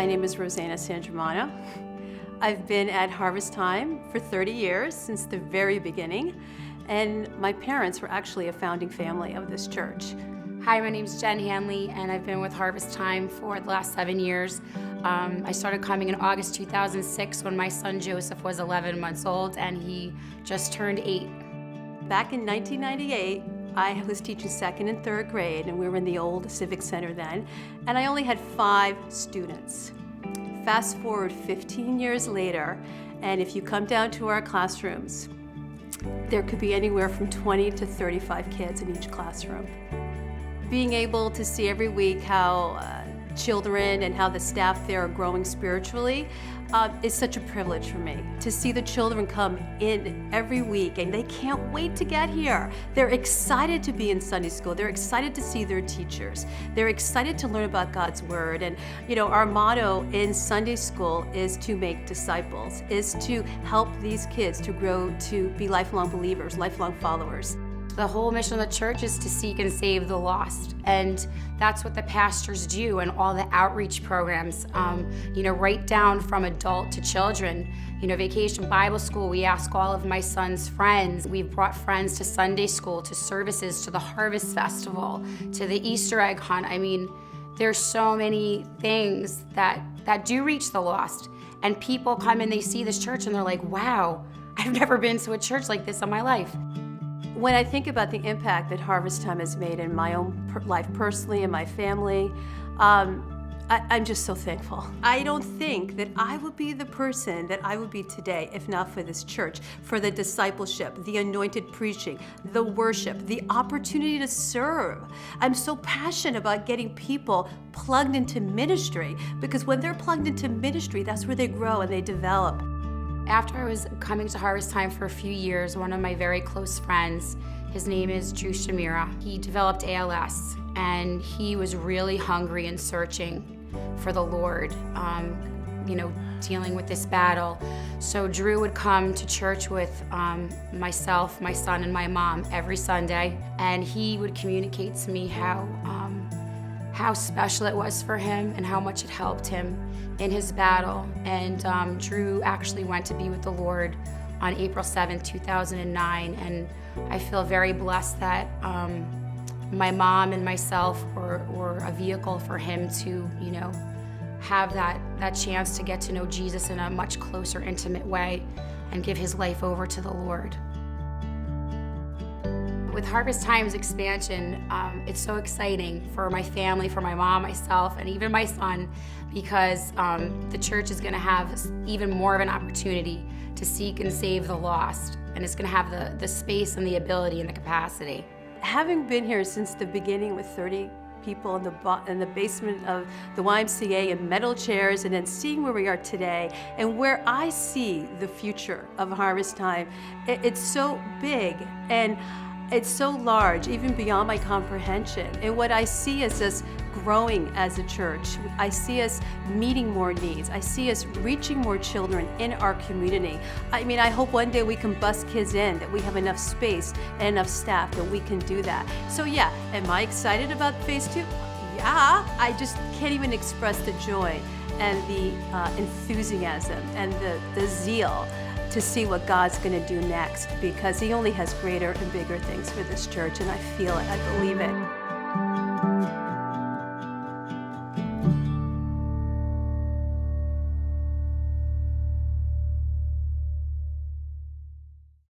My name is Rosanna Sangermano. I've been at Harvest Time for 30 years, since the very beginning, and my parents were actually a founding family of this church. Hi, my name's Hanley, and I've been with Harvest Time for the last 7 years. I started coming in August 2006 when my son Joseph was 11 months old, and he just turned 8. Back in 1998, I was teaching 2nd and 3rd grade, and we were in the old Civic Center then, and I only had 5 students. Fast forward 15 years later, and if you come down to our classrooms, there could be anywhere from 20 to 35 kids in each classroom. Being able to see every week how children and how the staff there are growing spiritually is such a privilege for me. To see the children come in every week and they can't wait to get here. They're excited to be in Sunday school. They're excited to see their teachers. They're excited to learn about God's Word. And you know, our motto in Sunday school is to make disciples, is to help these kids to grow to be lifelong believers, lifelong followers. The whole mission of the church is to seek and save the lost, and that's what the pastors do and all the outreach programs, right down from adult to children. Vacation Bible School, we ask all of my son's friends. We've brought friends to Sunday school, to services, to the Harvest Festival, to the Easter egg hunt. There's so many things that do reach the lost, and people come and they see this church and they're like, wow, I've never been to a church like this in my life. When I think about the impact that Harvest Time has made in my own life personally and my family, I'm just so thankful. I don't think that I would be the person that I would be today if not for this church, for the discipleship, the anointed preaching, the worship, the opportunity to serve. I'm so passionate about getting people plugged into ministry, because when they're plugged into ministry, that's where they grow and they develop. After I was coming to Harvest Time for a few years, one of my very close friends, his name is Drew Shamira, he developed ALS, and he was really hungry and searching for the Lord, dealing with this battle. So Drew would come to church with myself, my son, and my mom every Sunday, and he would communicate to me how special it was for him and how much it helped him in his battle. And Drew actually went to be with the Lord on April 7th, 2009, and I feel very blessed that my mom and myself were a vehicle for him to, have that chance to get to know Jesus in a much closer, intimate way and give his life over to the Lord. With Harvest Time's expansion, it's so exciting for my family, for my mom, myself, and even my son, because the church is going to have even more of an opportunity to seek and save the lost, and it's going to have the space and the ability and the capacity. Having been here since the beginning with 30 people in the basement of the YMCA in metal chairs, and then seeing where we are today and where I see the future of Harvest Time, it's so big and it's so large, even beyond my comprehension. And what I see is us growing as a church. I see us meeting more needs. I see us reaching more children in our community. I hope one day we can bus kids in, that we have enough space and enough staff that we can do that. So yeah, am I excited about phase 2? Yeah, I just can't even express the joy and the enthusiasm and the zeal to see what God's going to do next, because He only has greater and bigger things for this church, and I feel it, I believe it.